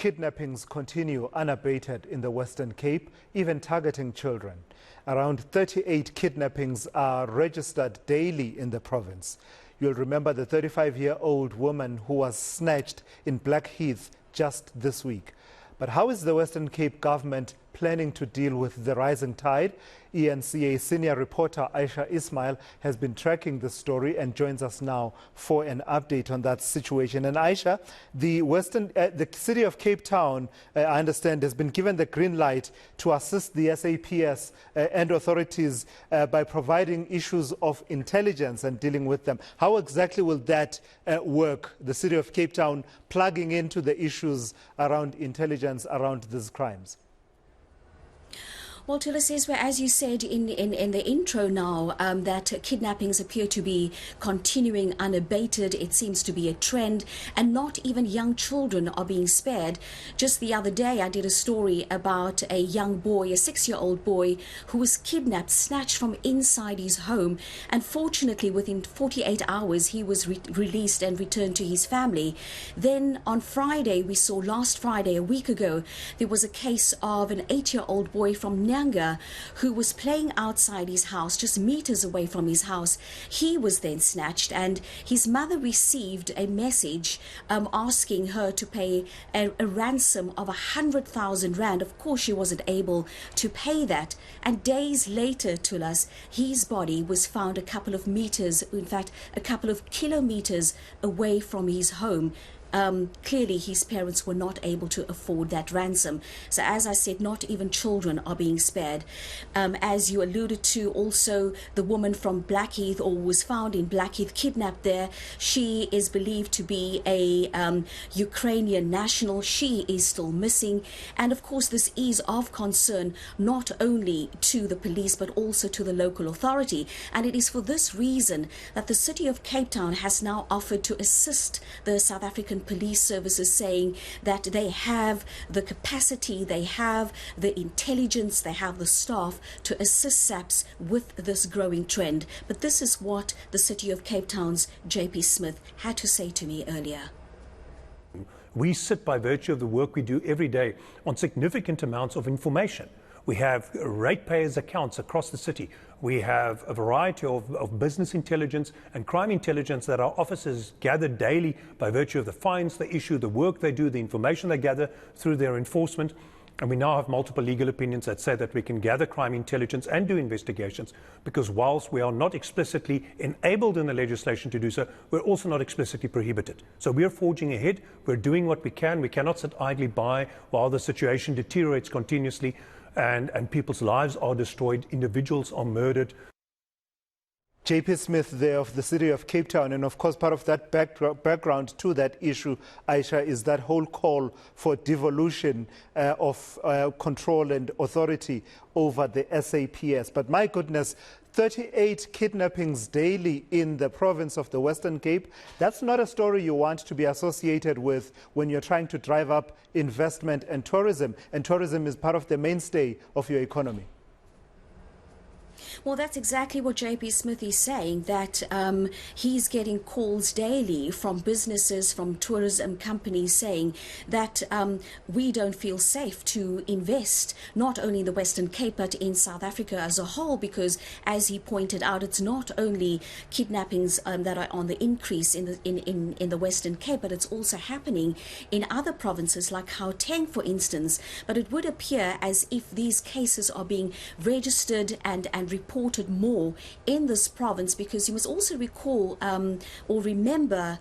Kidnappings continue unabated in the Western Cape, even targeting children. Around 38 kidnappings are registered daily in the province. You'll remember the 35-year-old woman who was snatched in Blackheath just this week. But how is the Western Cape government planning to deal with the rising tide? eNCA senior reporter Ayesha Ismail has been tracking the story and joins us now for an update on that situation. And Ayesha, the city of Cape Town, I understand, has been given the green light to assist the SAPS and authorities by providing issues of intelligence and dealing with them. How exactly will that work, the city of Cape Town plugging into the issues around intelligence around these crimes? Well, Tula says, well, as you said in the intro now, that kidnappings appear to be continuing unabated. It seems to be a trend, and not even young children are being spared. Just the other day, I did a story about a young boy, a 6-year-old boy, who was kidnapped, snatched from inside his home. And fortunately, within 48 hours, he was released and returned to his family. Then on Friday, we saw last Friday, a week ago, there was a case of an 8-year-old boy from who was playing outside his house, just meters away from his house. He was then snatched, and his mother received a message asking her to pay a ransom of 100,000 rand. Of course, she wasn't able to pay that. And days later, Tulas, his body was found a couple of meters, in fact, a couple of kilometers away from his home. Clearly, his parents were not able to afford that ransom. So, as I said, not even children are being spared. As you alluded to, also, the woman from Blackheath, or was found in Blackheath, kidnapped there. She is believed to be a Ukrainian national. She is still missing. And, of course, this is of concern not only to the police, but also to the local authority. And it is for this reason that the city of Cape Town has now offered to assist the South African police services, saying that they have the capacity, they have the intelligence, they have the staff to assist SAPS with this growing trend. But this is what the city of Cape Town's JP Smith had to say to me earlier. We sit by virtue of the work we do every day on significant amounts of information. We have ratepayers' accounts across the city. We have a variety of business intelligence and crime intelligence that our officers gather daily by virtue of the fines they issue, the work they do, the information they gather through their enforcement. And we now have multiple legal opinions that say that we can gather crime intelligence and do investigations, because whilst we are not explicitly enabled in the legislation to do so, we're also not explicitly prohibited. So we're forging ahead. We're doing what we can. We cannot sit idly by while the situation deteriorates continuously. And people's lives are destroyed, individuals are murdered. JP Smith there of the city of Cape Town, and of course part of that background to that issue, Ayesha, is that whole call for devolution of control and authority over the SAPS. But my goodness, 38 kidnappings daily in the province of the Western Cape. That's not a story you want to be associated with when you're trying to drive up investment and tourism. And tourism is part of the mainstay of your economy. Well, that's exactly what JP Smith is saying, that he's getting calls daily from businesses, from tourism companies saying that we don't feel safe to invest, not only in the Western Cape, but in South Africa as a whole, because, as he pointed out, it's not only kidnappings that are on the increase in the Western Cape, but it's also happening in other provinces like Gauteng, for instance. But it would appear as if these cases are being registered and reported more in this province, because you must also recall or remember,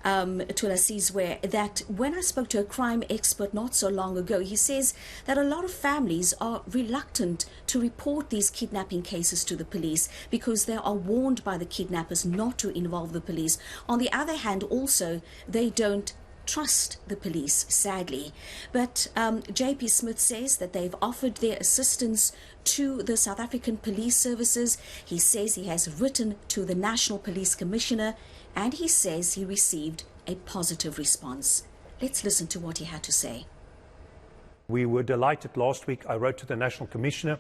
Tula Sizwe, that when I spoke to a crime expert not so long ago, he says that a lot of families are reluctant to report these kidnapping cases to the police because they are warned by the kidnappers not to involve the police. On the other hand, also, they don't trust the police, sadly. But JP Smith says that they've offered their assistance to the South African Police Services. He says he has written to the National Police Commissioner, and he says he received a positive response. Let's listen to what he had to say. We were delighted last week. I wrote to the National Commissioner.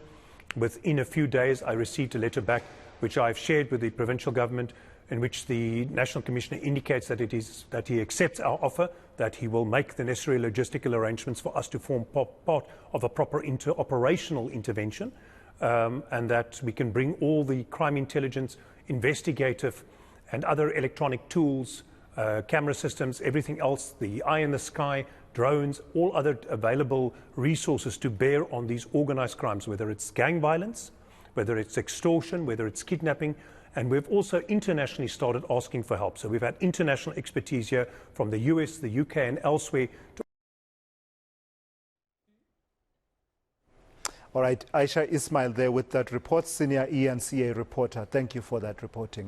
Within a few days, I received a letter back, which I've shared with the provincial government, in which the National Commissioner indicates that he accepts our offer, that he will make the necessary logistical arrangements for us to form part of a proper operational intervention, and that we can bring all the crime intelligence, investigative and other electronic tools, camera systems, everything else, the eye in the sky, drones, all other available resources to bear on these organized crimes, whether it's gang violence, whether it's extortion, whether it's kidnapping. And we've also internationally started asking for help. So we've had international expertise here from the US, the UK and elsewhere. All right, Ayesha Ismail there with that report, senior eNCA reporter. Thank you for that reporting.